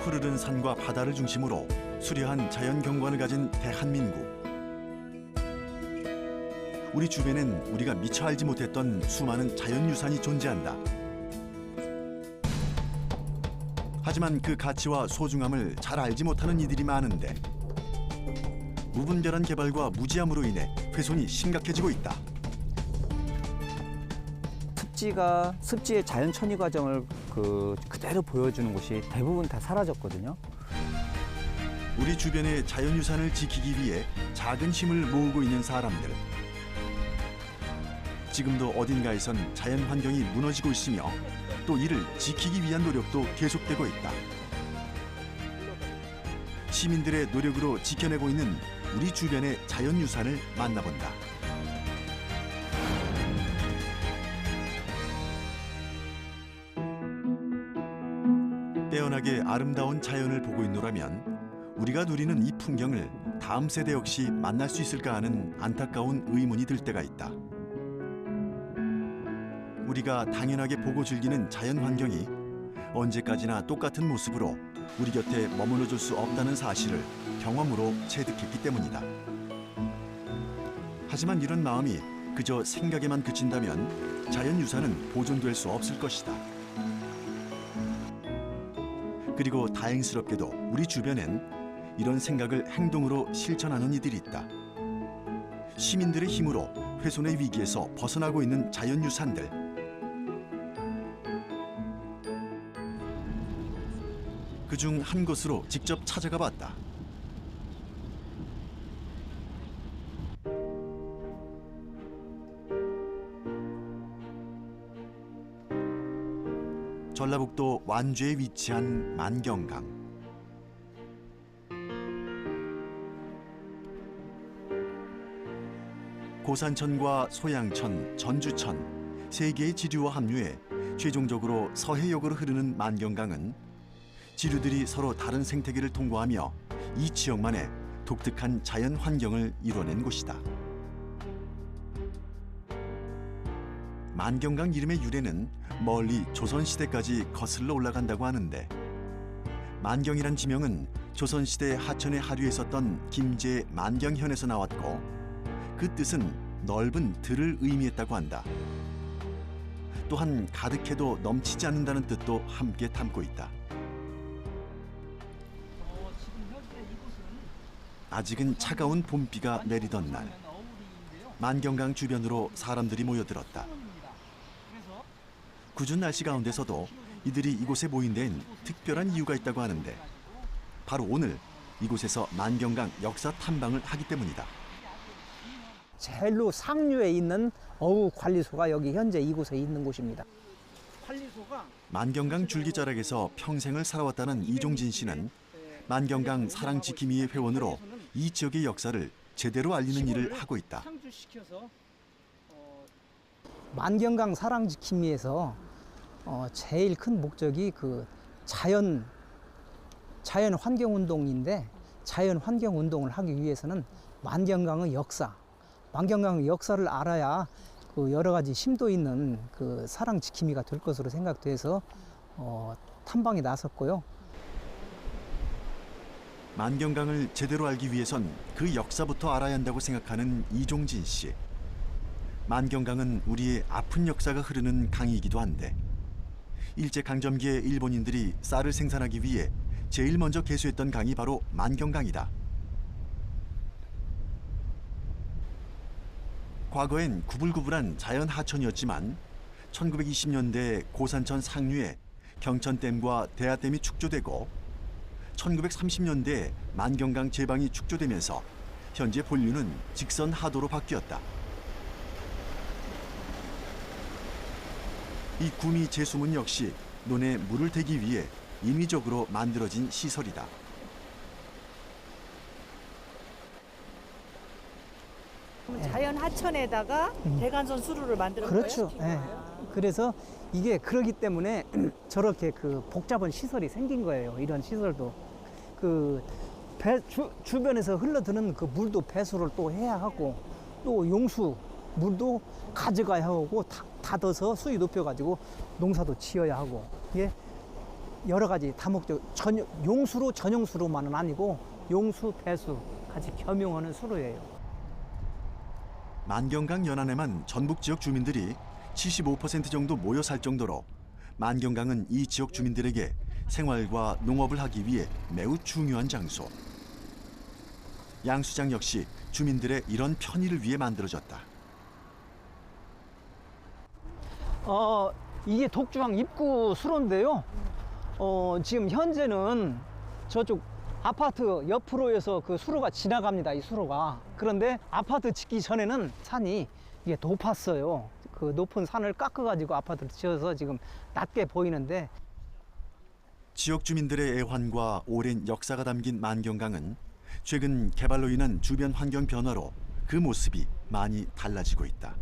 푸르른 산과 바다를 중심으로 수려한 자연 경관을 가진 대한민국. 우리 주변엔 우리가 미처 알지 못했던 수많은 자연유산이 존재한다. 하지만 그 가치와 소중함을 잘 알지 못하는 이들이 많은데 무분별한 개발과 무지함으로 인해 훼손이 심각해지고 있다. 습지의 자연 천위 과정을 그대로 보여주는 곳이 대부분 다 사라졌거든요. 우리 주변의 자연유산을 지키기 위해 작은 힘을 모으고 있는 사람들. 지금도 어딘가에선 자연 환경이 무너지고 있으며 또 이를 지키기 위한 노력도 계속되고 있다. 시민들의 노력으로 지켜내고 있는 우리 주변의 자연유산을 만나본다. 빼어나게 아름다운 자연을 보고 있노라면 우리가 누리는 이 풍경을 다음 세대 역시 만날 수 있을까 하는 안타까운 의문이 들 때가 있다. 우리가 당연하게 보고 즐기는 자연 환경이 언제까지나 똑같은 모습으로 우리 곁에 머물러 줄 수 없다는 사실을 경험으로 체득했기 때문이다. 하지만 이런 마음이 그저 생각에만 그친다면 자연유산은 보존될 수 없을 것이다. 그리고 다행스럽게도 우리 주변엔 이런 생각을 행동으로 실천하는 이들이 있다. 시민들의 힘으로 훼손의 위기에서 벗어나고 있는 자연유산들. 그중 한 곳으로 직접 찾아가 봤다. 전라북도 완주에 위치한 만경강. 고산천과 소양천, 전주천 세 개의 지류와 합류해 최종적으로 서해역으로 흐르는 만경강은 지류들이 서로 다른 생태계를 통과하며 이 지역만의 독특한 자연 환경을 이뤄낸 곳이다. 만경강 이름의 유래는 멀리 조선시대까지 거슬러 올라간다고 하는데 만경이란 지명은 조선시대 하천에 하류에 있었던 김제 만경현에서 나왔고 그 뜻은 넓은 들을 의미했다고 한다. 또한 가득해도 넘치지 않는다는 뜻도 함께 담고 있다. 아직은 차가운 봄비가 내리던 날 만경강 주변으로 사람들이 모여들었다. 궂은 날씨 가운데서도 이들이 이곳에 모인 데엔 특별한 이유가 있다고 하는데 바로 오늘 이곳에서 만경강 역사 탐방을 하기 때문이다. 제일로 상류에 있는 어구관리소가 여기 현재 이곳에 있는 곳입니다. 만경강 줄기자락에서 평생을 살아왔다는 이종진 씨는 만경강 사랑지킴이의 회원으로 이 지역의 역사를 제대로 알리는 일을 하고 있다. 만경강 사랑지킴이에서 제일 큰 목적이 그 자연 환경 운동인데 자연 환경 운동을 하기 위해서는 만경강의 역사를 알아야 그 여러 가지 심도 있는 그 사랑지킴이가 될 것으로 생각돼서 탐방에 나섰고요. 만경강을 제대로 알기 위해선 그 역사부터 알아야 한다고 생각하는 이종진 씨. 만경강은 우리의 아픈 역사가 흐르는 강이기도 한데 일제강점기에 일본인들이 쌀을 생산하기 위해 제일 먼저 개수했던 강이 바로 만경강이다. 과거엔 구불구불한 자연 하천이었지만 1920년대 고산천 상류에 경천댐과 대하댐이 축조되고 1930년대에 만경강 제방이 축조되면서 현재 본류는 직선 하도로 바뀌었다. 이 구미 제수문 역시 논에 물을 대기 위해 인위적으로 만들어진 시설이다. 자연 하천에다가 대관선 수로를 만드는 그렇죠. 거예요? 예. 그래서 이게 그러기 때문에 저렇게 그 복잡한 시설이 생긴 거예요. 이런 시설도 그 주변에서 흘러드는 그 물도 배수를 또 해야 하고 또 용수 물도 가져가야 하고 닫아서 수위 높여가지고 농사도 지어야 하고 이게 여러 가지 다목적 용수로 전용수로만은 아니고 용수, 배수 같이 겸용하는 수로예요. 만경강 연안에만 전북 지역 주민들이 75% 정도 모여 살 정도로 만경강은 이 지역 주민들에게 생활과 농업을 하기 위해 매우 중요한 장소. 양수장 역시 주민들의 이런 편의를 위해 만들어졌다. 이게 독주항 입구 수로인데요. 지금 현재는 저쪽 아파트 옆으로 해서 그 수로가 지나갑니다. 이 수로가. 그런데 아파트 짓기 전에는 산이 이게 높았어요. 그 높은 산을 깎아가지고 아파트를 지어서 지금 낮게 보이는데, 지역 주민들의 애환과 오랜 역사가 담긴 만경강은 최근 개발로 인한 주변 환경 변화로 그 모습이 많이 달라지고 있다.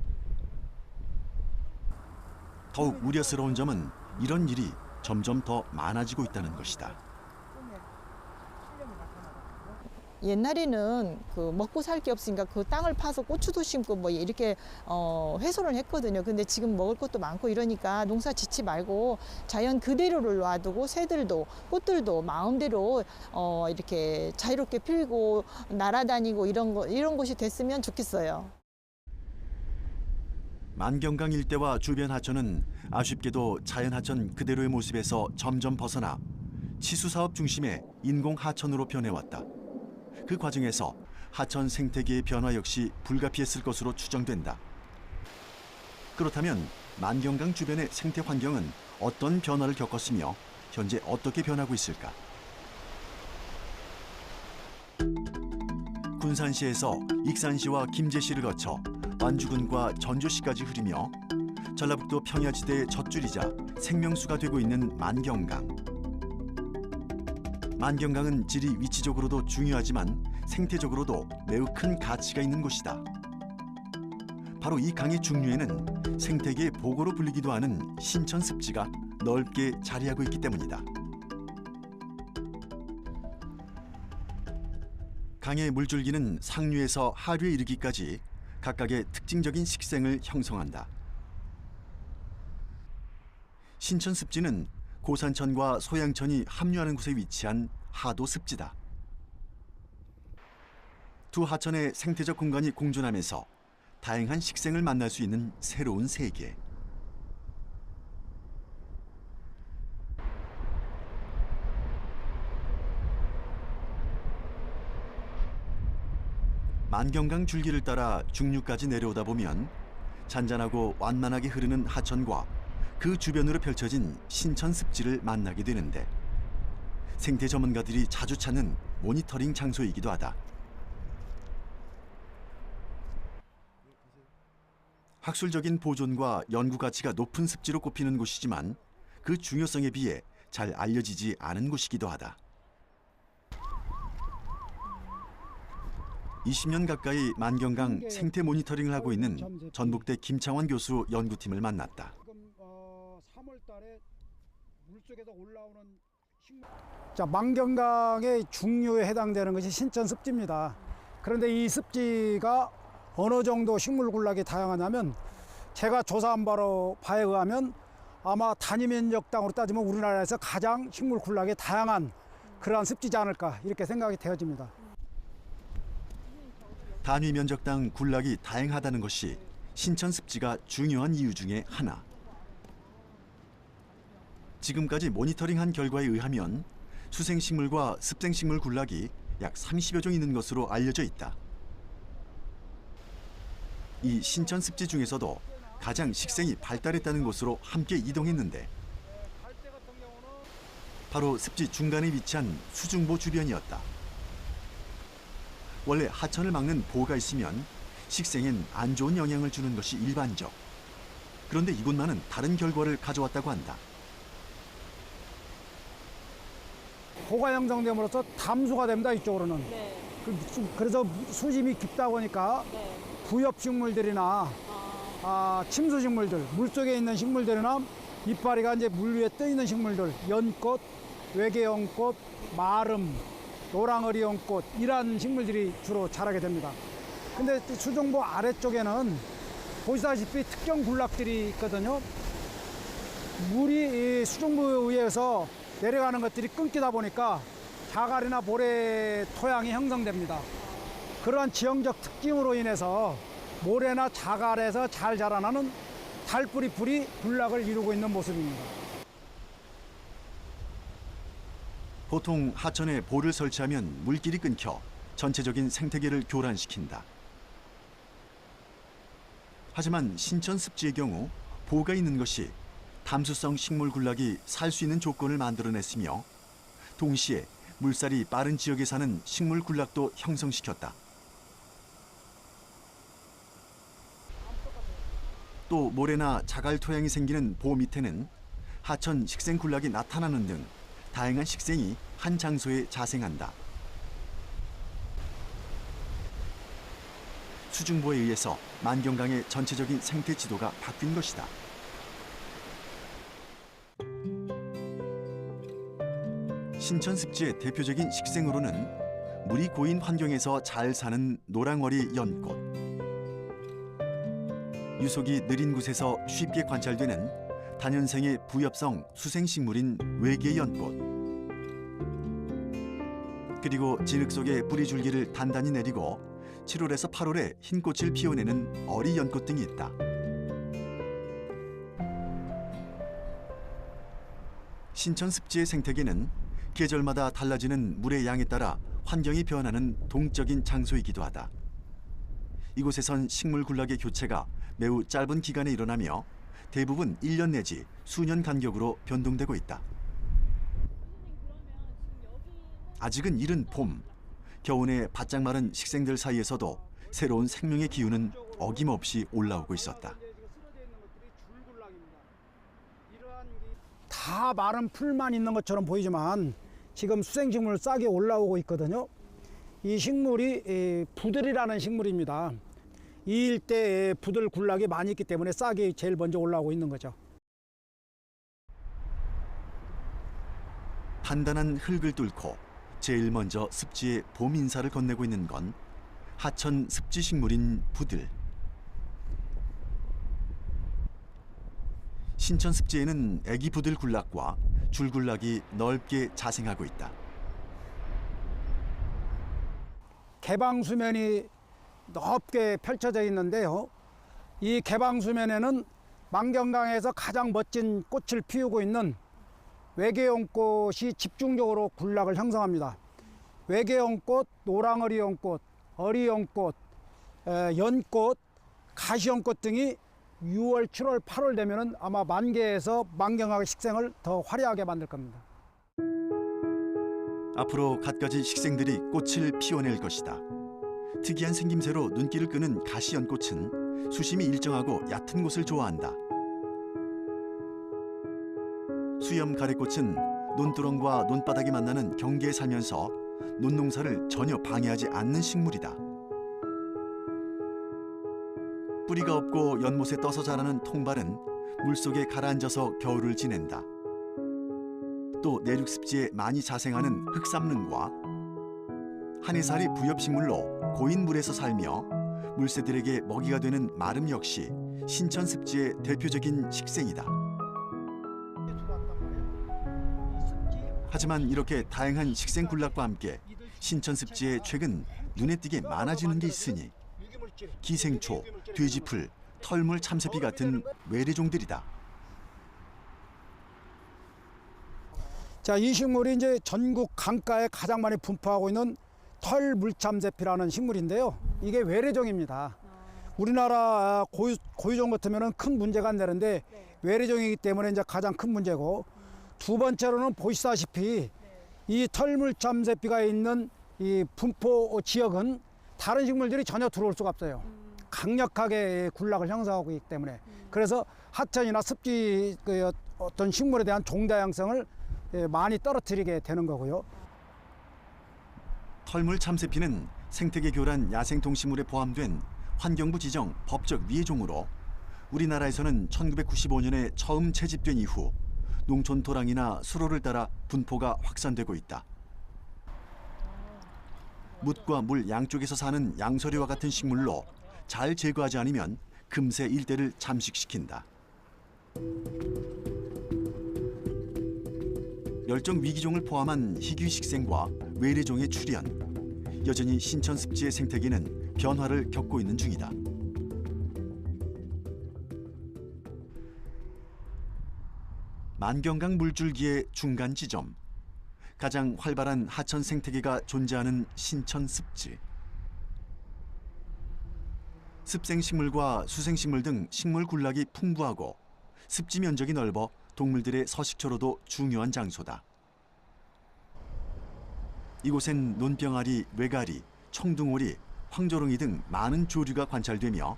더욱 우려스러운 점은 이런 일이 점점 더 많아지고 있다는 것이다. 옛날에는 그 먹고 살 게 없으니까 그 땅을 파서 고추도 심고 뭐 이렇게 훼손을 했거든요. 근데 지금 먹을 것도 많고 이러니까 농사 짓지 말고 자연 그대로를 놔두고 새들도 꽃들도 마음대로 이렇게 자유롭게 피고 날아다니고 이런 곳이 됐으면 좋겠어요. 만경강 일대와 주변 하천은 아쉽게도 자연 하천 그대로의 모습에서 점점 벗어나 치수 사업 중심의 인공 하천으로 변해왔다. 그 과정에서 하천 생태계의 변화 역시 불가피했을 것으로 추정된다. 그렇다면 만경강 주변의 생태 환경은 어떤 변화를 겪었으며 현재 어떻게 변하고 있을까? 군산시에서 익산시와 김제시를 거쳐 완주군과 전주시까지 흐르며 전라북도 평야지대의 젖줄이자 생명수가 되고 있는 만경강. 만경강은 지리 위치적으로도 중요하지만 생태적으로도 매우 큰 가치가 있는 곳이다. 바로 이 강의 중류에는 생태계의 보고로 불리기도 하는 신천습지가 넓게 자리하고 있기 때문이다. 강의 물줄기는 상류에서 하류에 이르기까지 각각의 특징적인 식생을 형성한다. 신천습지는 고산천과 소양천이 합류하는 곳에 위치한 하도습지다. 두 하천의 생태적 공간이 공존하면서 다양한 식생을 만날 수 있는 새로운 세계. 만경강 줄기를 따라 중류까지 내려오다 보면 잔잔하고 완만하게 흐르는 하천과 그 주변으로 펼쳐진 신천습지를 만나게 되는데 생태 전문가들이 자주 찾는 모니터링 장소이기도 하다. 학술적인 보존과 연구 가치가 높은 습지로 꼽히는 곳이지만 그 중요성에 비해 잘 알려지지 않은 곳이기도 하다. 20년 가까이 만경강 생태 모니터링을 하고 있는 전북대 김창원 교수 연구팀을 만났다. 자, 만경강의 중류에 해당되는 것이 신천습지입니다. 그런데 이 습지가 어느 정도 식물 군락이 다양하냐면 제가 조사한 바에 의하면 아마 단위 면적당으로 따지면 우리나라에서 가장 식물 군락이 다양한 그러한 습지지 않을까 이렇게 생각이 되어집니다. 단위 면적당 군락이 다양하다는 것이 신천습지가 중요한 이유 중에 하나. 지금까지 모니터링한 결과에 의하면 수생식물과 습생식물 군락이 약 30여 종 있는 것으로 알려져 있다. 이 신천습지 중에서도 가장 식생이 발달했다는 곳으로 함께 이동했는데 바로 습지 중간에 위치한 수중보 주변이었다. 원래 하천을 막는 보가 있으면 식생엔 안 좋은 영향을 주는 것이 일반적. 그런데 이곳만은 다른 결과를 가져왔다고 한다. 보가 형성됨으로써 담수가 됩니다. 이쪽으로는. 네. 그래서 수심이 깊다 보니까 네. 부엽식물들이나 침수식물들, 물속에 있는 식물들이나 이파리가 이제 물 위에 떠 있는 식물들, 연꽃, 외계연꽃, 마름, 노랑어리연꽃 이런 식물들이 주로 자라게 됩니다. 근데 수중보 아래쪽에는 보시다시피 특정 군락들이 있거든요. 물이 이 수중보에 의해서 내려가는 것들이 끊기다 보니까 자갈이나 모래 토양이 형성됩니다. 그러한 지형적 특징으로 인해서 모래나 자갈에서 잘 자라나는 달뿌리 풀이 군락을 이루고 있는 모습입니다. 보통 하천에 보를 설치하면 물길이 끊겨 전체적인 생태계를 교란시킨다. 하지만 신천 습지의 경우 보가 있는 것이 담수성 식물 군락이 살 수 있는 조건을 만들어냈으며 동시에 물살이 빠른 지역에 사는 식물 군락도 형성시켰다. 또 모래나 자갈 토양이 생기는 보 밑에는 하천 식생 군락이 나타나는 등 다양한 식생이 한 장소에 자생한다. 수중보에 의해서 만경강의 전체적인 생태 지도가 바뀐 것이다. 신천 습지의 대표적인 식생으로는 물이 고인 환경에서 잘 사는 노랑어리 연꽃, 유속이 느린 곳에서 쉽게 관찰되는 다년생의 부엽성 수생식물인 외계 연꽃, 그리고 진흙 속에 뿌리 줄기를 단단히 내리고 7월에서 8월에 흰 꽃을 피워내는 어리 연꽃 등이 있다. 신천 습지의 생태계는 계절마다 달라지는 물의 양에 따라 환경이 변하는 동적인 장소이기도 하다. 이곳에선 식물 군락의 교체가 매우 짧은 기간에 일어나며 대부분 1년 내지 수년 간격으로 변동되고 있다. 아직은 이른 봄, 겨우내 바짝 마른 식생들 사이에서도 새로운 생명의 기운은 어김없이 올라오고 있었다. 다 마른 풀만 있는 것처럼 보이지만 지금 수생식물 싹이 올라오고 있거든요. 이 식물이 부들이라는 식물입니다. 이 일대에 부들 군락이 많이 있기 때문에 싹이 제일 먼저 올라오고 있는 거죠. 단단한 흙을 뚫고 제일 먼저 습지에 봄 인사를 건네고 있는 건 하천 습지 식물인 부들. 신천 습지에는 애기 부들 군락과 줄 군락이 넓게 자생하고 있다. 개방 수면이 넓게 펼쳐져 있는데요. 이 개방 수면에는 만경강에서 가장 멋진 꽃을 피우고 있는 외계연꽃이 집중적으로 군락을 형성합니다. 외계연꽃, 노랑어리 연꽃, 어리 연꽃, 연꽃, 가시연꽃 등이 6월, 7월, 8월 되면은 아마 만개에서 만경강의 식생을 더 화려하게 만들 겁니다. 앞으로 갖가지 식생들이 꽃을 피워낼 것이다. 특이한 생김새로 눈길을 끄는 가시연꽃은 수심이 일정하고 얕은 곳을 좋아한다. 수염 가래꽃은 논두렁과 논바닥이 만나는 경계에 살면서 논농사를 전혀 방해하지 않는 식물이다. 뿌리가 없고 연못에 떠서 자라는 통발은 물속에 가라앉아서 겨울을 지낸다. 또 내륙 습지에 많이 자생하는 흑삼릉과 한해살이 부엽식물로 고인 물에서 살며 물새들에게 먹이가 되는 마름 역시 신천 습지의 대표적인 식생이다. 하지만 이렇게 다양한 식생 군락과 함께 신천 습지에 최근 눈에 띄게 많아지는 게 있으니 기생초, 돼지풀, 털물 참새비 같은 외래종들이다. 자, 이 식물이 이제 전국 강가에 가장 많이 분포하고 있는 털물참새피라는 식물인데요. 이게 외래종입니다. 우리나라 고유종 같으면 큰 문제가 안 되는데 외래종이기 때문에 이제 가장 큰 문제고, 두 번째로는 보시다시피 이 털물참새피가 있는 이 분포 지역은 다른 식물들이 전혀 들어올 수가 없어요. 강력하게 군락을 형성하고 있기 때문에. 그래서 하천이나 습지 어떤 식물에 대한 종다양성을 많이 떨어뜨리게 되는 거고요. 털물 참새피는 생태계 교란 야생동식물에 포함된 환경부 지정 법적 위해종으로 우리나라에서는 1995년에 처음 채집된 이후 농촌 토랑이나 수로를 따라 분포가 확산되고 있다. 묻과 물 양쪽에서 사는 양서류와 같은 식물로 잘 제거하지 않으면 금세 일대를 잠식시킨다. 멸종 위기종을 포함한 희귀식생과 외래종의 출현, 여전히 신천 습지의 생태계는 변화를 겪고 있는 중이다. 만경강 물줄기의 중간 지점, 가장 활발한 하천 생태계가 존재하는 신천 습지. 습생식물과 수생식물 등 식물 군락이 풍부하고 습지 면적이 넓어 동물들의 서식처로도 중요한 장소다. 이곳엔 논병아리, 외가리, 청둥오리, 황조롱이 등 많은 조류가 관찰되며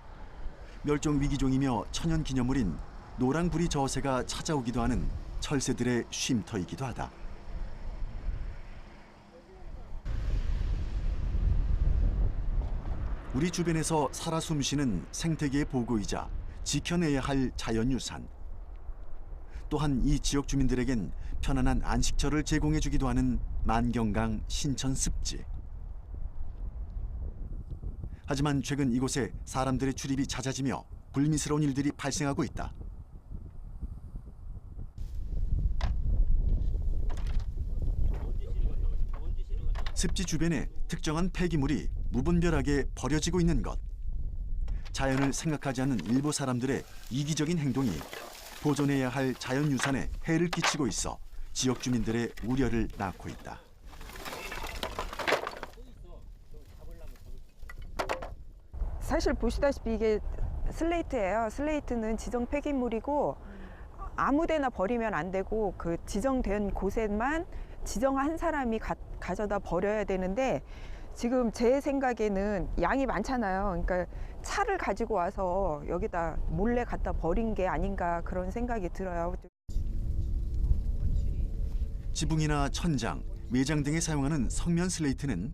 멸종 위기종이며 천연기념물인 노랑부리 저새가 찾아오기도 하는 철새들의 쉼터이기도 하다. 우리 주변에서 살아 숨쉬는 생태계의 보고이자 지켜내야 할 자연유산. 또한 이 지역 주민들에겐 편안한 안식처를 제공해주기도 하는 만경강 신천 습지. 하지만 최근 이곳에 사람들의 출입이 잦아지며 불미스러운 일들이 발생하고 있다. 습지 주변에 특정한 폐기물이 무분별하게 버려지고 있는 것. 자연을 생각하지 않는 일부 사람들의 이기적인 행동이 보존해야 할 자연유산에 해를 끼치고 있어 지역 주민들의 우려를 낳고 있다. 사실 보시다시피 이게 슬레이트예요. 슬레이트는 지정 폐기물이고 아무데나 버리면 안 되고 그 지정된 곳에만 지정한 사람이 가져다 버려야 되는데 지금 제 생각에는 양이 많잖아요. 그러니까 차를 가지고 와서 여기다 몰래 갖다 버린 게 아닌가 그런 생각이 들어요. 지붕이나 천장, 매장 등에 사용하는 성면 슬레이트는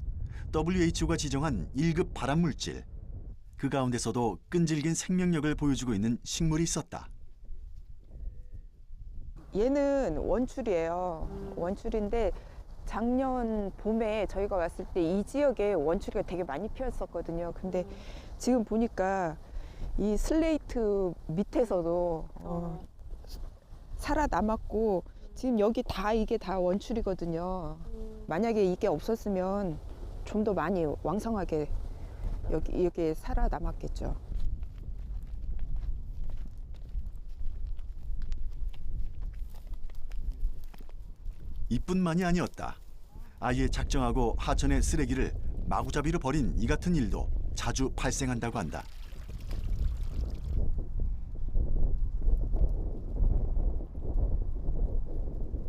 WHO가 지정한 1급 발암물질. 그 가운데서도 끈질긴 생명력을 보여주고 있는 식물이 있었다. 얘는 원출이에요. 원출인데 작년 봄에 저희가 왔을 때 이 지역에 원추리가 되게 많이 피었었거든요. 근데 지금 보니까 이 슬레이트 밑에서도 살아남았고 지금 여기 다 이게 다 원추리거든요. 만약에 이게 없었으면 좀 더 많이 왕성하게 여기 살아남았겠죠. 이뿐만이 아니었다. 아예 작정하고 하천의 쓰레기를 마구잡이로 버린 이 같은 일도 자주 발생한다고 한다.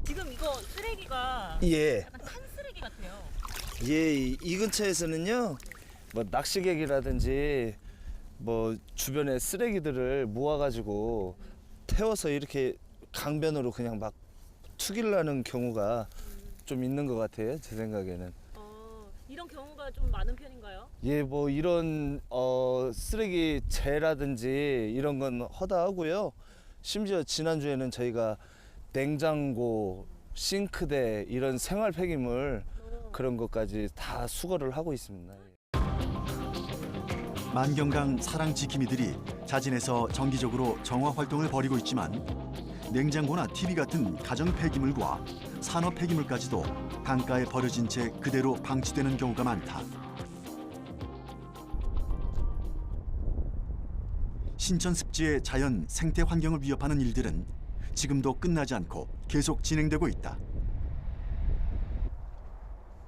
지금 이거 쓰레기가 예, 약간 산 쓰레기 같아요. 예, 이 근처에서는요, 뭐 낚시객이라든지 뭐 주변에 쓰레기들을 모아가지고 태워서 이렇게 강변으로 그냥 막 투기를 하는 경우가 좀 있는 것 같아요, 제 생각에는. 이런 경우가 좀 많은 편인가요? 예, 뭐 이런 쓰레기 재라든지 이런 건 허다하고요. 심지어 지난주에는 저희가 냉장고, 싱크대 이런 생활 폐기물 그런 것까지 다 수거를 하고 있습니다. 만경강 사랑 지킴이들이 자진해서 정기적으로 정화 활동을 벌이고 있지만 냉장고나 TV 같은 가정 폐기물과 산업 폐기물까지도 강가에 버려진 채 그대로 방치되는 경우가 많다. 신천 습지의 자연 생태 환경을 위협하는 일들은 지금도 끝나지 않고 계속 진행되고 있다.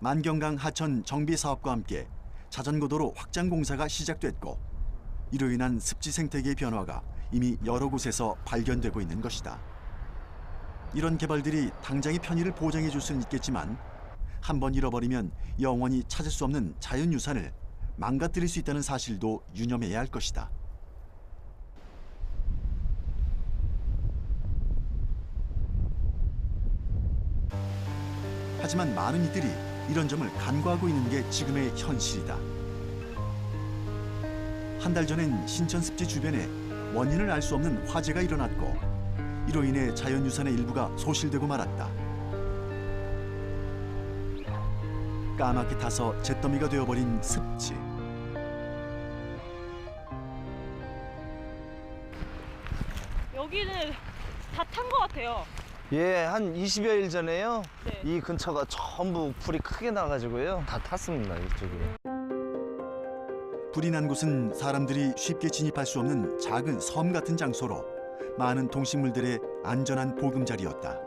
만경강 하천 정비 사업과 함께 자전거도로 확장 공사가 시작됐고 이로 인한 습지 생태계의 변화가 이미 여러 곳에서 발견되고 있는 것이다. 이런 개발들이 당장의 편의를 보장해 줄 수는 있겠지만 한번 잃어버리면 영원히 찾을 수 없는 자연유산을 망가뜨릴 수 있다는 사실도 유념해야 할 것이다. 하지만 많은 이들이 이런 점을 간과하고 있는 게 지금의 현실이다. 한 달 전엔 신천 습지 주변에 원인을 알 수 없는 화재가 일어났고 이로 인해 자연유산의 일부가 소실되고 말았다. 까맣게 타서 잿더미가 되어버린 습지. 여기는 다 탄 것 같아요. 예, 한 20여일 전에요. 네. 이 근처가 전부 불이 크게 나가지고요. 다 탔습니다, 이쪽에. 불이 난 곳은 사람들이 쉽게 진입할 수 없는 작은 섬 같은 장소로 많은 동식물들의 안전한 보금자리였다.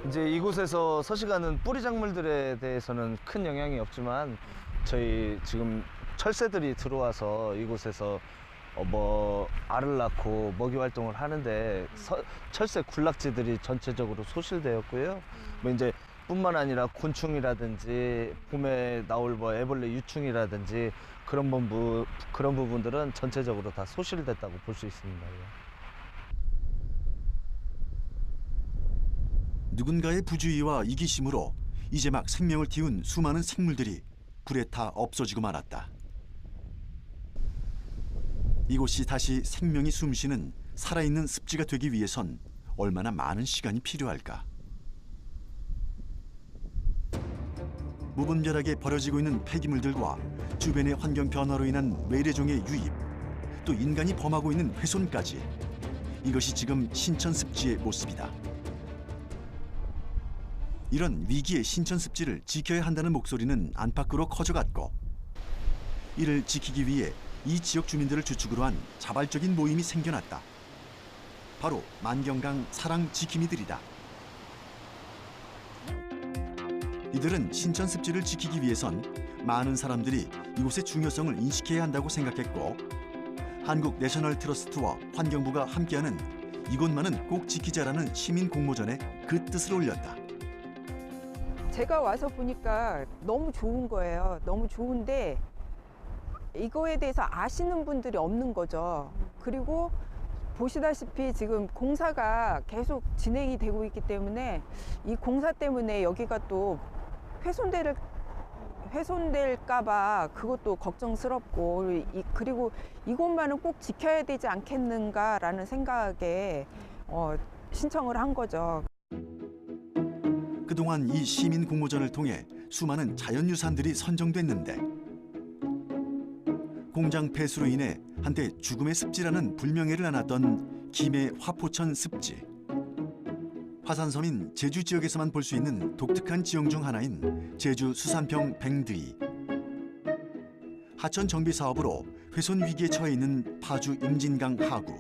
이제 이곳에서 서식하는 뿌리 작물들에 대해서는 큰 영향이 없지만 저희 지금 철새들이 들어와서 이곳에서 알을 낳고 먹이 활동을 하는데 철새 군락지들이 전체적으로 소실되었고요. 뭐 이제 뿐만 아니라 곤충이라든지 봄에 나올 애벌레 유충이라든지 그런 부분들은 전체적으로 다 소실됐다고 볼 수 있습니다. 누군가의 부주의와 이기심으로 이제 막 생명을 틔운 수많은 생물들이 불에 타 없어지고 말았다. 이곳이 다시 생명이 숨쉬는 살아있는 습지가 되기 위해선 얼마나 많은 시간이 필요할까? 무분별하게 버려지고 있는 폐기물들과 주변의 환경 변화로 인한 외래종의 유입, 또 인간이 범하고 있는 훼손까지 이것이 지금 신천 습지의 모습이다. 이런 위기의 신천 습지를 지켜야 한다는 목소리는 안팎으로 커져갔고, 이를 지키기 위해 이 지역 주민들을 주축으로 한 자발적인 모임이 생겨났다. 바로 만경강 사랑 지킴이들이다. 이들은 신천 습지를 지키기 위해선 많은 사람들이 이곳의 중요성을 인식해야 한다고 생각했고, 한국 내셔널 트러스트와 환경부가 함께하는 이곳만은 꼭 지키자라는 시민 공모전에 그 뜻을 올렸다. 제가 와서 보니까 너무 좋은 거예요. 너무 좋은데 이거에 대해서 아시는 분들이 없는 거죠. 그리고 보시다시피 지금 공사가 계속 진행이 되고 있기 때문에 이 공사 때문에 여기가 또 훼손될까 봐 그것도 걱정스럽고, 그리고 이곳만은 꼭 지켜야 되지 않겠는가라는 생각에 신청을 한 거죠. 그동안 이 시민 공모전을 통해 수많은 자연유산들이 선정됐는데, 공장 폐수로 인해 한때 죽음의 습지라는 불명예를 안았던 김해 화포천 습지. 화산섬인 제주 지역에서만 볼 수 있는 독특한 지형 중 하나인 제주 수산평 뱅드이. 하천 정비 사업으로 훼손 위기에 처해 있는 파주 임진강 하구.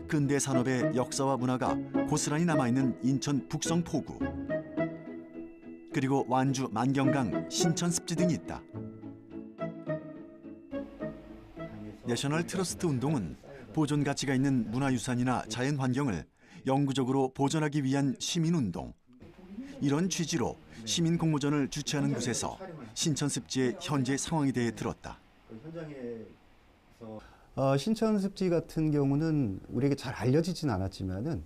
근대 산업의 역사와 문화가 고스란히 남아있는 인천 북성 포구. 그리고 완주 만경강 신천 습지 등이 있다. 내셔널 트러스트 운동은 보존 가치가 있는 문화유산이나 자연환경을 영구적으로 보존하기 위한 시민운동. 이런 취지로 시민 공모전을 주최하는 곳에서 신천 습지의 현재 상황에 대해 들었다. 신천 습지 같은 경우는 우리에게 잘 알려지진 않았지만은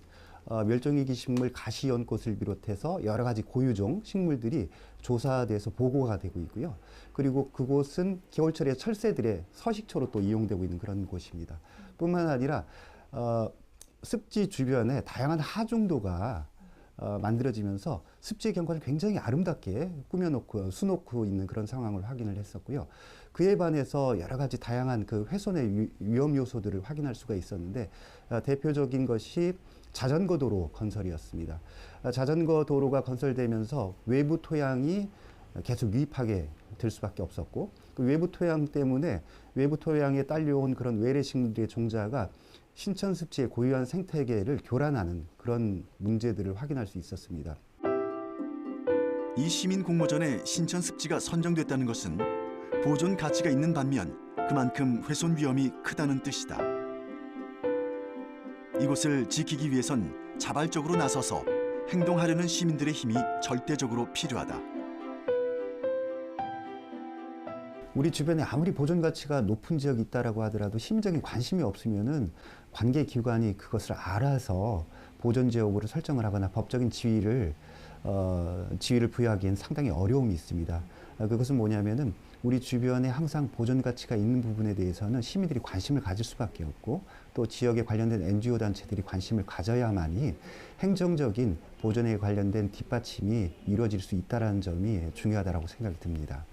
멸종위기 식물 가시연꽃을 비롯해서 여러 가지 고유종 식물들이 조사돼서 보고가 되고 있고요. 그리고 그곳은 겨울철에 철새들의 서식처로 또 이용되고 있는 그런 곳입니다. 뿐만 아니라 습지 주변에 다양한 하중도가 만들어지면서 습지의 경관을 굉장히 아름답게 꾸며놓고 수놓고 있는 그런 상황을 확인을 했었고요. 그에 반해서 여러 가지 다양한 그 훼손의 위험 요소들을 확인할 수가 있었는데, 대표적인 것이 자전거 도로 건설이었습니다. 자전거 도로가 건설되면서 외부 토양이 계속 유입하게 될 수밖에 없었고, 그 외부 토양 때문에 외부 토양에 딸려온 그런 외래식물의 종자가 신천 습지의 고유한 생태계를 교란하는 그런 문제들을 확인할 수 있었습니다. 이 시민 공모전에 신천 습지가 선정됐다는 것은 보존 가치가 있는 반면 그만큼 훼손 위험이 크다는 뜻이다. 이곳을 지키기 위해선 자발적으로 나서서 행동하려는 시민들의 힘이 절대적으로 필요하다. 우리 주변에 아무리 보존 가치가 높은 지역이 있다라고 하더라도 시민적인 관심이 없으면은 관계 기관이 그것을 알아서 보존 지역으로 설정을 하거나 법적인 지위를 부여하기엔 상당히 어려움이 있습니다. 그것은 뭐냐면은 우리 주변에 항상 보존 가치가 있는 부분에 대해서는 시민들이 관심을 가질 수밖에 없고, 또 지역에 관련된 NGO 단체들이 관심을 가져야만이 행정적인 보존에 관련된 뒷받침이 이루어질 수 있다는 점이 중요하다고 생각이 듭니다.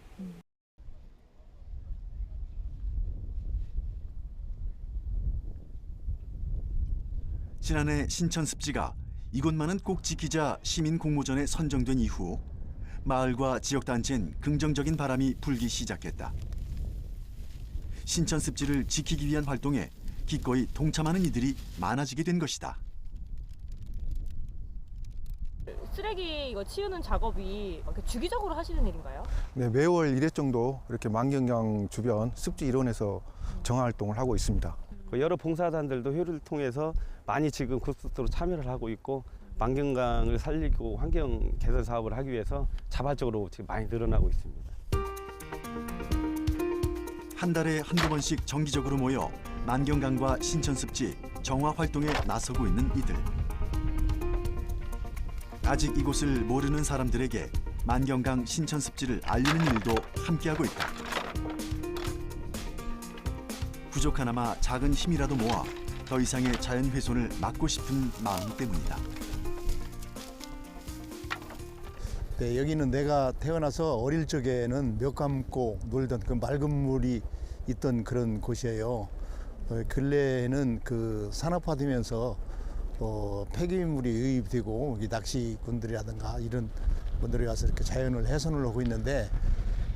지난해 신천 습지가 이곳만은 꼭 지키자 시민 공모전에 선정된 이후 마을과 지역 단체엔 긍정적인 바람이 불기 시작했다. 신천 습지를 지키기 위한 활동에 기꺼이 동참하는 이들이 많아지게 된 것이다. 쓰레기 이거 치우는 작업이 이렇게 주기적으로 하시는 일인가요? 네, 매월 1회 정도 이렇게 만경강 주변 습지 일원에서 정화 활동을 하고 있습니다. 여러 봉사단들도 회의를 통해서 많이 지금 급속도로 참여를 하고 있고 만경강을 살리고 환경 개선 사업을 하기 위해서 자발적으로 지금 많이 늘어나고 있습니다. 한 달에 한두 번씩 정기적으로 모여 만경강과 신천습지 정화 활동에 나서고 있는 이들. 아직 이곳을 모르는 사람들에게 만경강 신천습지를 알리는 일도 함께하고 있다. 부족하나마 작은 힘이라도 모아 더 이상의 자연 훼손을 막고 싶은 마음 때문이다. 네, 여기는 내가 태어나서 어릴 적에는 몇 감고 놀던 그 맑은 물이 있던 그런 곳이에요. 근래에는 그 산업화되면서 폐기물이 유입되고 낚시꾼들이라든가 이런 분들이 와서 이렇게 자연을 훼손을 하고 있는데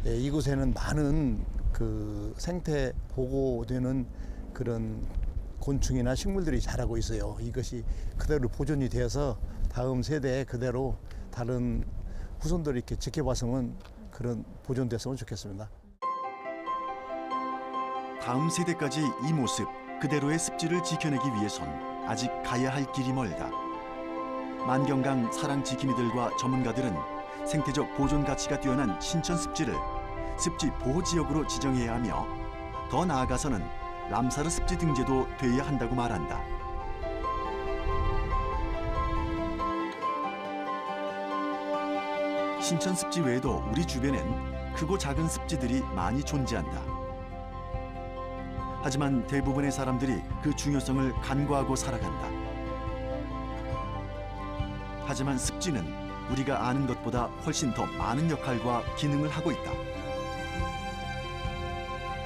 이곳에는 많은 그 생태 보호되는 그런 곤충이나 식물들이 자라고 있어요. 이것이 그대로 보존이 되어서 다음 세대에 그대로 다른 후손들이 이렇게 지켜봤으면 그런 보존됐으면 좋겠습니다. 다음 세대까지 이 모습 그대로의 습지를 지켜내기 위해선 아직 가야 할 길이 멀다. 만경강 사랑 지킴이들과 전문가들은 생태적 보존 가치가 뛰어난 신천 습지를 습지 보호 지역으로 지정해야 하며 더 나아가서는 람사르 습지 등재도 돼야 한다고 말한다. 신천 습지 외에도 우리 주변엔 크고 작은 습지들이 많이 존재한다. 하지만 대부분의 사람들이 그 중요성을 간과하고 살아간다. 하지만 습지는 우리가 아는 것보다 훨씬 더 많은 역할과 기능을 하고 있다.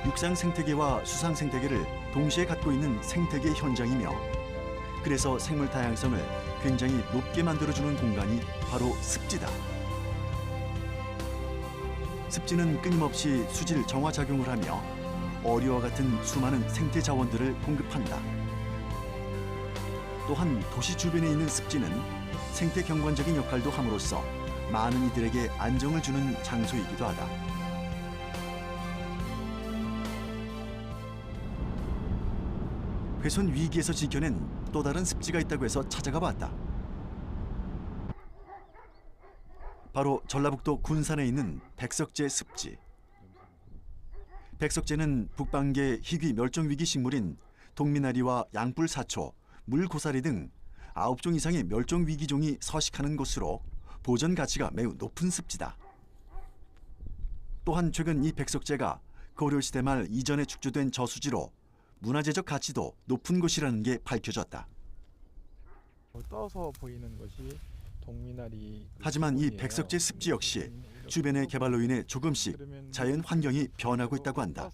육상 생태계와 수상 생태계를 동시에 갖고 있는 생태계 현장이며 그래서 생물 다양성을 굉장히 높게 만들어주는 공간이 바로 습지다. 습지는 끊임없이 수질 정화 작용을 하며 어류와 같은 수많은 생태 자원들을 공급한다. 또한 도시 주변에 있는 습지는 생태 경관적인 역할도 함으로써 많은 이들에게 안정을 주는 장소이기도 하다. 훼손 위기에서 지켜낸 또 다른 습지가 있다고 해서 찾아가 봤다. 바로 전라북도 군산에 있는 백석제 습지. 백석제는 북방계 희귀 멸종위기 식물인 동미나리와 양뿔사초, 물고사리 등 9종 이상의 멸종위기종이 서식하는 곳으로 보전 가치가 매우 높은 습지다. 또한 최근 이 백석제가 고려시대 말 이전에 축조된 저수지로 문화재적 가치도 높은 곳이라는 게 밝혀졌다. 떠서 보이는 것이 동미나리. 하지만 이 백석제 습지 역시 주변의 개발로 인해 조금씩 자연 환경이 변하고 있다고 한다.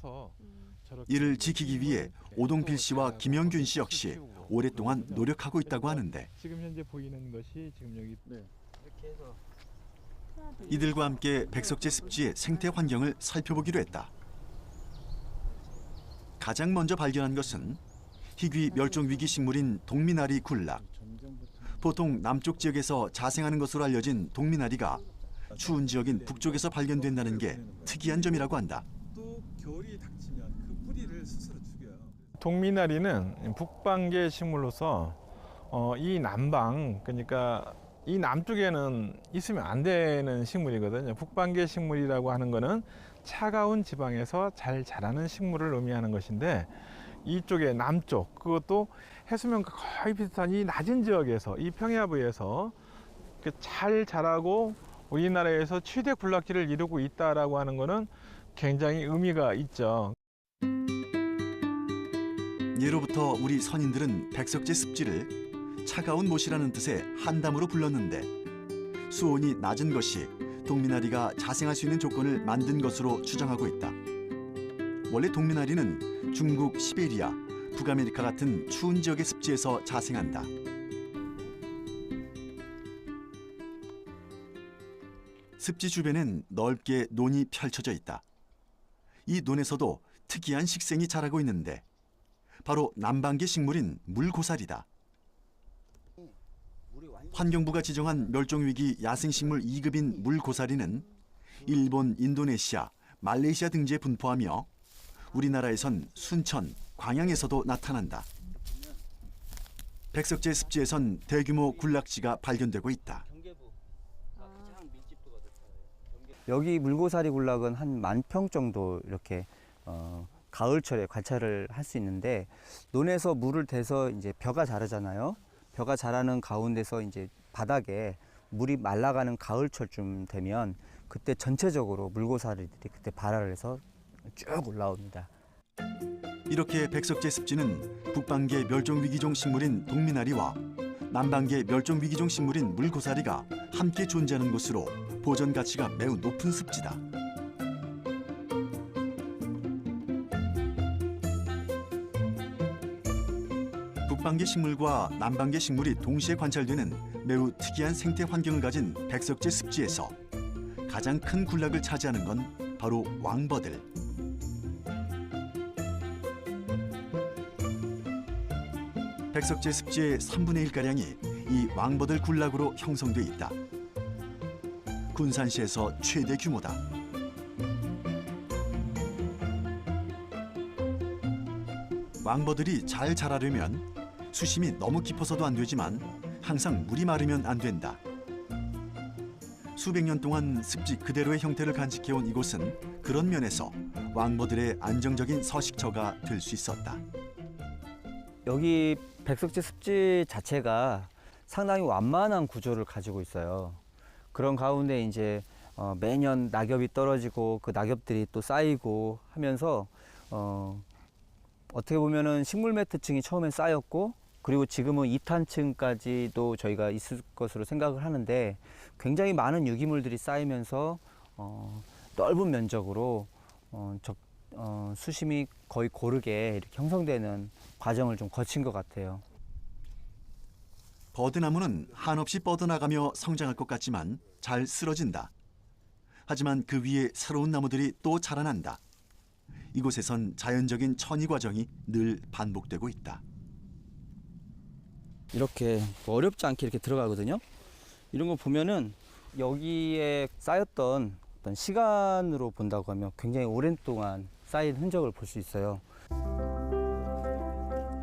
이를 지키기 위해 오동필 씨와 김영균 씨 역시 오랫동안 노력하고 있다고 하는데 지금 현재 보이는 것이 지금 여기 이렇게 해서 이들과 함께 백석제 습지의 생태 환경을 살펴보기로 했다. 가장 먼저 발견한 것은 희귀 멸종 위기 식물인 동미나리 굴락. 보통 남쪽 지역에서 자생하는 것으로 알려진 동미나리가 추운 지역인 북쪽에서 발견된다는 게 특이한 점이라고 한다. 또 겨울이 닥치면 그 뿌리를 스스로 죽여요. 동미나리는 북방계 식물로서 이 남방, 그러니까 이 남쪽에는 있으면 안 되는 식물이거든요. 북방계 식물이라고 하는 거는 차가운 지방에서 잘 자라는 식물을 의미하는 것인데 이쪽에 남쪽, 그것도 해수면과 거의 비슷한 이 낮은 지역에서, 이 평야부에서 잘 자라고 우리나라에서 최대 굴락지를 이루고 있다라고 하는 것은 굉장히 의미가 있죠. 예로부터 우리 선인들은 백석제 습지를 차가운 못이라는 뜻의 한담으로 불렀는데 수온이 낮은 것이 동미나리가 자생할 수 있는 조건을 만든 것으로 추정하고 있다. 원래 동미나리는 중국, 시베리아, 북아메리카 같은 추운 지역의 습지에서 자생한다. 습지 주변엔 넓게 논이 펼쳐져 있다. 이 논에서도 특이한 식생이 자라고 있는데 바로 남방계 식물인 물고사리다. 환경부가 지정한 멸종위기 야생식물 2급인 물고사리는 일본, 인도네시아, 말레이시아 등지에 분포하며 우리나라에선 순천, 광양에서도 나타난다. 백석제 습지에선 대규모 군락지가 발견되고 있다. 여기 물고사리 군락은 한 10,000평 정도 이렇게 가을철에 관찰을 할 수 있는데, 논에서 물을 대서 이제 벼가 자라잖아요. 벼가 자라는 가운데서 이제 바닥에 물이 말라가는 가을철쯤 되면 그때 전체적으로 물고사리들이 그때 발화를 해서 쭉 올라옵니다. 이렇게 백석제 습지는 북방계 멸종위기종 식물인 동미나리와 남방계 멸종위기종 식물인 물고사리가 함께 존재하는 곳으로 보전 가치가 매우 높은 습지다. 북방계 식물과 남방계 식물이 동시에 관찰되는 매우 특이한 생태 환경을 가진 백석제 습지에서 가장 큰 군락을 차지하는 건 바로 왕버들. 백석제 습지의 3분의 1가량이 이 왕버들 군락으로 형성돼 있다. 군산시에서 최대 규모다. 왕버들이 잘 자라려면 수심이 너무 깊어서도 안 되지만 항상 물이 마르면 안 된다. 수백 년 동안 습지 그대로의 형태를 간직해온 이곳은 그런 면에서 왕버들의 안정적인 서식처가 될 수 있었다. 여기 백석제 습지 자체가 상당히 완만한 구조를 가지고 있어요. 그런 가운데 이제 매년 낙엽이 떨어지고 그 낙엽들이 또 쌓이고 하면서 어떻게 보면은 식물 매트층이 처음엔 쌓였고, 그리고 지금은 2탄층까지도 저희가 있을 것으로 생각을 하는데, 굉장히 많은 유기물들이 쌓이면서 넓은 면적으로 수심이 거의 고르게 이렇게 형성되는 과정을 좀 거친 것 같아요. 버드나무는 한없이 뻗어나가며 성장할 것 같지만 잘 쓰러진다. 하지만 그 위에 새로운 나무들이 또 자라난다. 이곳에선 자연적인 천이 과정이 늘 반복되고 있다. 이렇게 어렵지 않게 이렇게 들어가거든요. 이런 거 보면은 여기에 쌓였던 어떤 시간으로 본다고 하면 굉장히 오랜 동안 쌓인 흔적을 볼 수 있어요.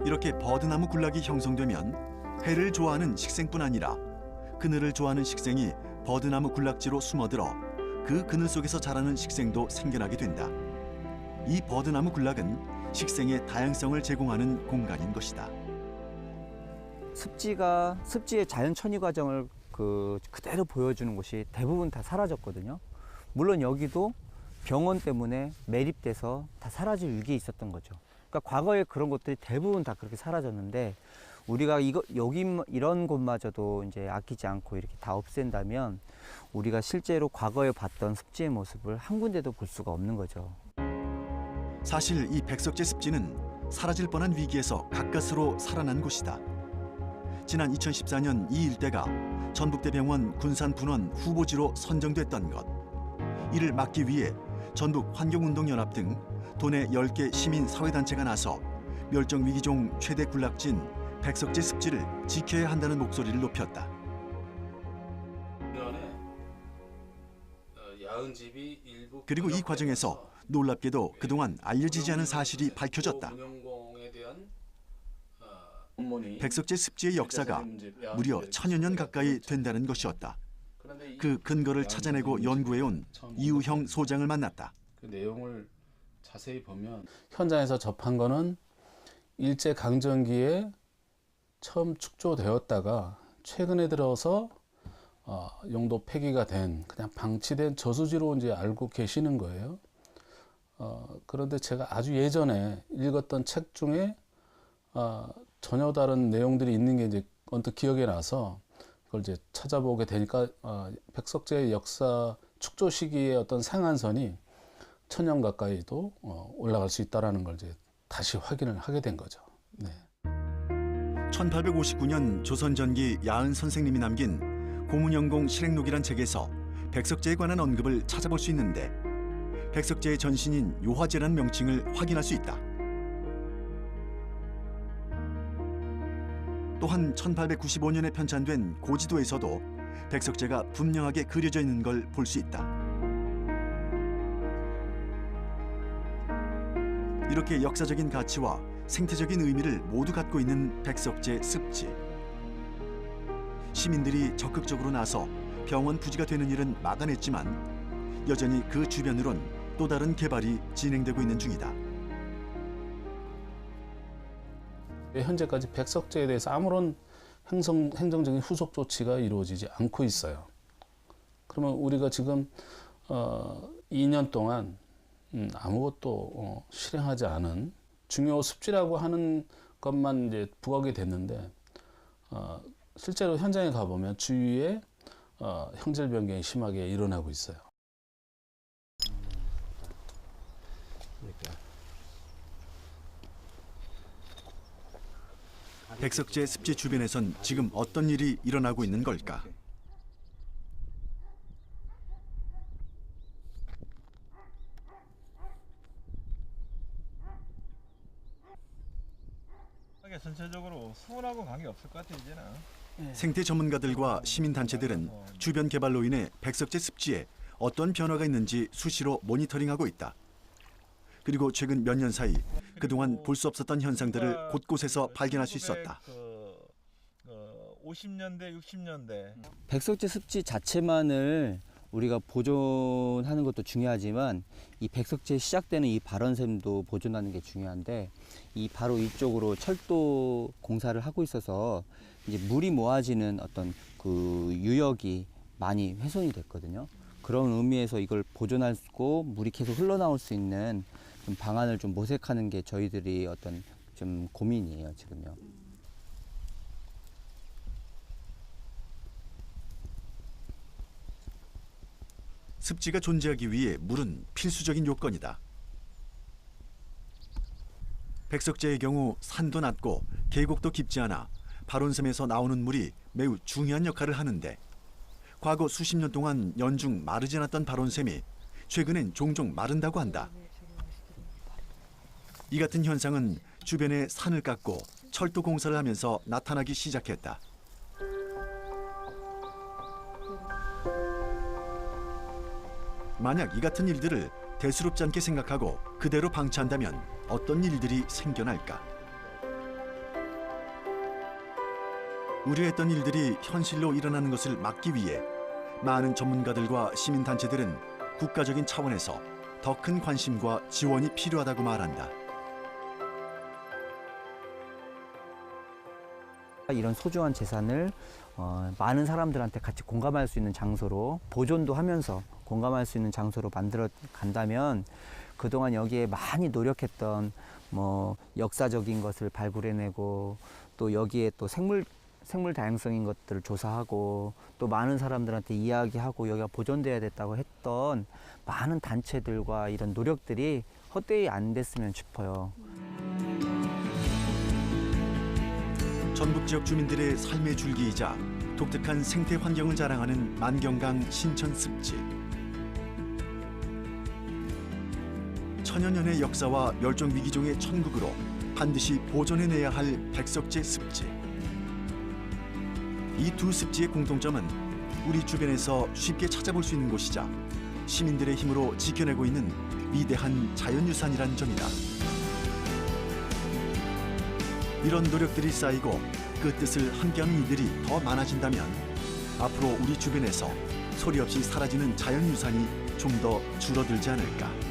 이렇게 버드나무 군락이 형성되면 해를 좋아하는 식생뿐 아니라 그늘을 좋아하는 식생이 버드나무 군락지로 숨어들어 그 그늘 속에서 자라는 식생도 생겨나게 된다. 이 버드나무 군락은 식생의 다양성을 제공하는 공간인 것이다. 습지의 자연 천위 과정을 그대로 보여주는 곳이 대부분 다 사라졌거든요. 물론 여기도 병원 때문에 매립돼서 다 사라질 위기에 있었던 거죠. 그러니까 과거에 그런 것들이 대부분 다 그렇게 사라졌는데, 우리가 여기 이런 곳마저도 이제 아끼지 않고 이렇게 다 없앤다면 우리가 실제로 과거에 봤던 습지의 모습을 한 군데도 볼 수가 없는 거죠. 사실 이 백석제 습지는 사라질 뻔한 위기에서 가까스로 살아난 곳이다. 지난 2014년 이 일대가 전북대병원 군산분원 후보지로 선정됐던 것. 이를 막기 위해 전북환경운동연합 등 도내 10개 시민사회단체가 나서 멸종위기종 최대 군락지인 백석제 습지를 지켜야 한다는 목소리를 높였다. 그리고 이 과정에서 놀랍게도 그동안 알려지지 않은 사실이 밝혀졌다. 백석제 습지의 역사가 무려 1000여 년 가까이 된다는 것이었다. 그 근거를 찾아내고 연구해온 이우형 소장을 만났다. 그 내용을 자세히 보면 현장에서 접한 거는 일제 강점기에 처음 축조되었다가 최근에 들어서 용도 폐기가 된 그냥 방치된 저수지로 이제 알고 계시는 거예요. 그런데 제가 아주 예전에 읽었던 책 중에 전혀 다른 내용들이 있는 게 이제 언뜻 기억에 나서 그걸 이제 찾아보게 되니까 백석제의 역사 축조 시기의 어떤 생한선이 1000년 가까이도 올라갈 수 있다라는 걸 이제 다시 확인을 하게 된 거죠. 네. 1859년 조선 전기 야은 선생님이 남긴 고문영공 실행록이란 책에서 백석제에 관한 언급을 찾아볼 수 있는데 백석제의 전신인 요화제라는 명칭을 확인할 수 있다. 또한 1895년에 편찬된 고지도에서도 백석제가 분명하게 그려져 있는 걸 볼 수 있다. 이렇게 역사적인 가치와 생태적인 의미를 모두 갖고 있는 백석제 습지. 시민들이 적극적으로 나서 병원 부지가 되는 일은 막아냈지만 여전히 그 주변으론 또 다른 개발이 진행되고 있는 중이다. 현재까지 백석제에 대해서 아무런 행정적인 후속 조치가 이루어지지 않고 있어요. 그러면 우리가 지금 2년 동안 아무것도 실행하지 않은 중요 습지라고 하는 것만 이제 부각이 됐는데 실제로 현장에 가보면 주위에 형질 변경이 심하게 일어나고 있어요. 백석제 습지 주변에선 지금 어떤 일이 일어나고 있는 걸까? 전체적으로 수온하고 관계 없을 것 같아 이제는. 생태 전문가들과 시민단체들은 주변 개발로 인해 백석제 습지에 어떤 변화가 있는지 수시로 모니터링하고 있다. 그리고 최근 몇 년 사이 그동안 볼 수 없었던 현상들을 곳곳에서 발견할 수 있었다. 50년대, 60년대. 백석제 습지 자체만을 우리가 보존하는 것도 중요하지만 이 백석제 시작되는 이 발원샘도 보존하는 게 중요한데 이 바로 이쪽으로 철도 공사를 하고 있어서 이제 물이 모아지는 어떤 그 유역이 많이 훼손이 됐거든요. 그런 의미에서 이걸 보존하고 물이 계속 흘러나올 수 있는 좀 방안을 좀 모색하는 게 저희들이 어떤 좀 고민이에요, 지금요. 습지가 존재하기 위해 물은 필수적인 요건이다. 백석제의 경우 산도 낮고 계곡도 깊지 않아 발원샘에서 나오는 물이 매우 중요한 역할을 하는데 과거 수십 년 동안 연중 마르지 않았던 발원샘이 최근엔 종종 마른다고 한다. 이 같은 현상은 주변에 산을 깎고 철도 공사를 하면서 나타나기 시작했다. 만약 이 같은 일들을 대수롭지 않게 생각하고 그대로 방치한다면 어떤 일들이 생겨날까? 우려했던 일들이 현실로 일어나는 것을 막기 위해 많은 전문가들과 시민단체들은 국가적인 차원에서 더 큰 관심과 지원이 필요하다고 말한다. 이런 소중한 재산을 많은 사람들한테 같이 공감할 수 있는 장소로 보존도 하면서 공감할 수 있는 장소로 만들어 간다면 그동안 여기에 많이 노력했던 뭐 역사적인 것을 발굴해내고 또 여기에 또 생물 다양성인 것들을 조사하고 또 많은 사람들한테 이야기하고 여기가 보존돼야 됐다고 했던 많은 단체들과 이런 노력들이 헛되이 안 됐으면 싶어요. 전북 지역 주민들의 삶의 줄기이자 독특한 생태 환경을 자랑하는 만경강 신천 습지. 천여 년의 역사와 멸종 위기종의 천국으로 반드시 보존해내야 할 백석제 습지. 이 두 습지의 공통점은 우리 주변에서 쉽게 찾아볼 수 있는 곳이자 시민들의 힘으로 지켜내고 있는 위대한 자연유산이란 점이다. 이런 노력들이 쌓이고 그 뜻을 함께하는 이들이 더 많아진다면 앞으로 우리 주변에서 소리 없이 사라지는 자연유산이 좀 더 줄어들지 않을까.